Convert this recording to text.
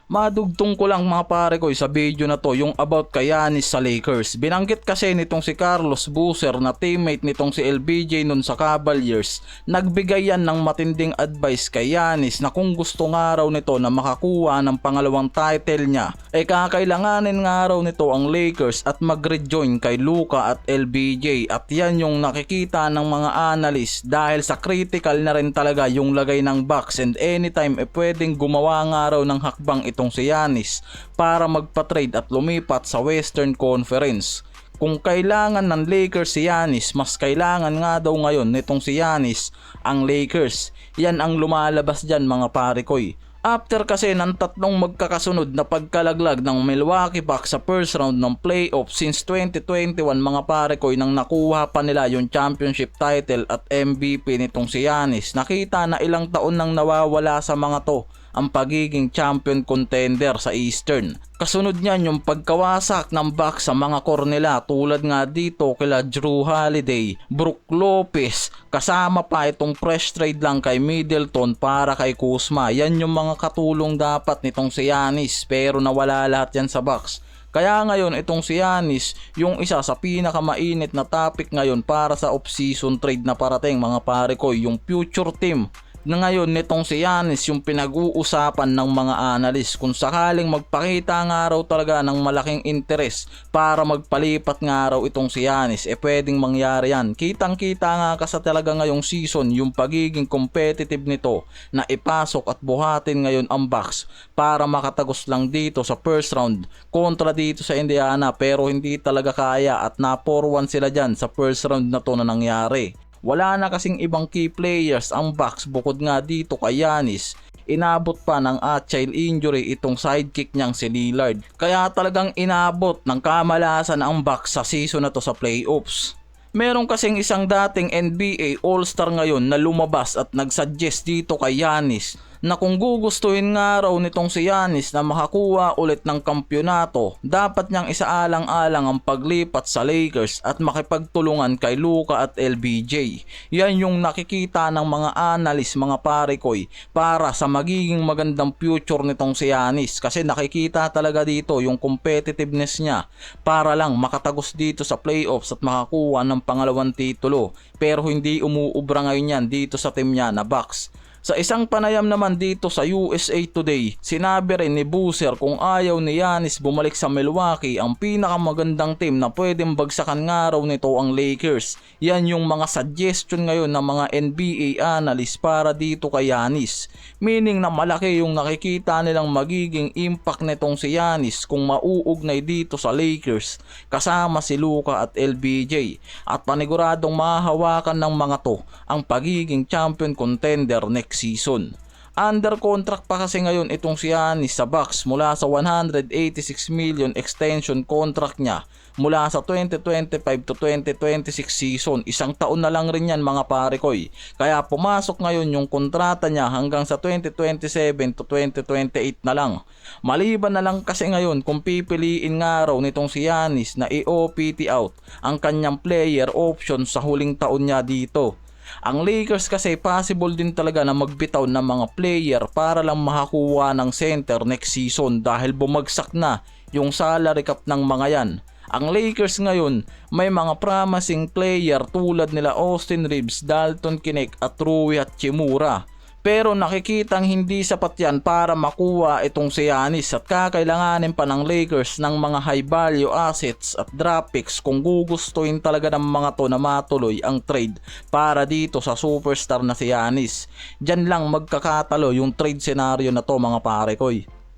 Madugtong ko lang mga pare ko sa video na to yung about kay Giannis sa Lakers. Binanggit kasi nitong si Carlos Boozer na teammate nitong si LBJ nun sa Cavaliers. Nagbigay yan ng matinding advice kay Giannis na kung gusto nga raw nito na makakuha ng pangalawang title niya, kakailanganin nga raw nito ang Lakers at mag-rejoin kay Luka at LBJ. At yan yung nakikita ng mga analyst dahil sa critical na rin talaga yung lagay ng Bucks, and anytime pwedeng gumawa nga raw ng hakbang itong si Giannis para magpa-trade at lumipat sa Western Conference. Kung kailangan ng Lakers si Giannis, mas kailangan nga daw ngayon nitong si Giannis ang Lakers. Yan ang lumalabas dyan mga pare koy. After kasi ng tatlong magkakasunod na pagkalaglag ng Milwaukee Bucks sa first round ng playoff since 2021 mga pare koy, nang nakuha pa nila yung championship title at MVP nitong si Giannis, nakita na ilang taon nang nawawala sa mga to ang pagiging champion contender sa Eastern. Kasunod niyan yung pagkawasak ng Bucks sa mga core nila, tulad nga dito kila Jrue Holiday, Brook Lopez, kasama pa itong fresh trade lang kay Middleton para kay Kuzma. Yan yung mga katulong dapat nitong si Giannis, pero nawala lahat yan sa Bucks. Kaya ngayon itong si Giannis yung isa sa pinakamainit na topic ngayon para sa off-season trade na parating mga pare ko, yung future team na ngayon nitong si Giannis yung pinag-uusapan ng mga analyst. Kung sakaling magpakita nga raw talaga ng malaking interes para magpalipat nga raw itong si Giannis, pwedeng mangyari yan. Kitang kita nga kasi talaga ngayong season yung pagiging competitive nito na ipasok at buhatin ngayon ang Bucks para makatagos lang dito sa first round kontra dito sa Indiana, pero hindi talaga kaya at na 4-1 sila dyan sa first round na to na nangyari. Wala na kasing ibang key players ang Bucks bukod nga dito kay Giannis. Inabot pa ng agile injury itong sidekick niyang si Lillard. Kaya talagang inabot ng kamalasan ang Bucks sa season na to sa playoffs. Meron kasing isang dating NBA All-Star ngayon na lumabas at nagsuggest dito kay Giannis na kung gugustuhin nga raw nitong si Giannis na makakuha ulit ng kampyonato, dapat niyang isaalang-alang ang paglipat sa Lakers at makipagtulungan kay Luka at LBJ. Yan yung nakikita ng mga analyst mga pare koy para sa magiging magandang future nitong si Giannis, kasi nakikita talaga dito yung competitiveness niya para lang makatagos dito sa playoffs at makakuha ng pangalawang titulo, pero hindi umuubra ngayon yan dito sa team niya na Bucks. Sa isang panayam naman dito sa USA Today, sinabi rin ni Boozer kung ayaw ni Giannis bumalik sa Milwaukee, ang pinakamagandang team na pwedeng bagsakan nga raw nito ang Lakers. Yan yung mga suggestion ngayon ng mga NBA analyst para dito kay Giannis. Meaning na malaki yung nakikita nilang magiging impact nitong si Giannis kung mauugnay dito sa Lakers kasama si Luka at LBJ. At paniguradong mahahawakan ng mga to ang pagiging champion contender next season. Under contract pa kasi ngayon itong si Giannis sa Bucks mula sa 186 million extension contract niya mula sa 2025 to 2026 season. Isang taon na lang rin yan mga pare koy. Kaya pumasok ngayon yung kontrata niya hanggang sa 2027 to 2028 na lang. Maliban na lang kasi ngayon kung pipiliin nga raw nitong si Giannis na i-OPT out ang kanyang player option sa huling taon niya dito. Ang Lakers kasi possible din talaga na magbitaw ng mga player para lang makakuha ng center next season dahil bumagsak na yung salary cap ng mga yan. Ang Lakers ngayon may mga promising player tulad nila Austin Reeves, Dalton Knecht at Rui Hachimura. Pero nakikitang hindi sapat yan para makuha itong si Giannis at kakailanganin pa ng Lakers ng mga high value assets at draft picks kung gugustuhin talaga ng mga to na matuloy ang trade para dito sa superstar na si Giannis. Diyan lang magkakatalo yung trade scenario na to mga pare koy.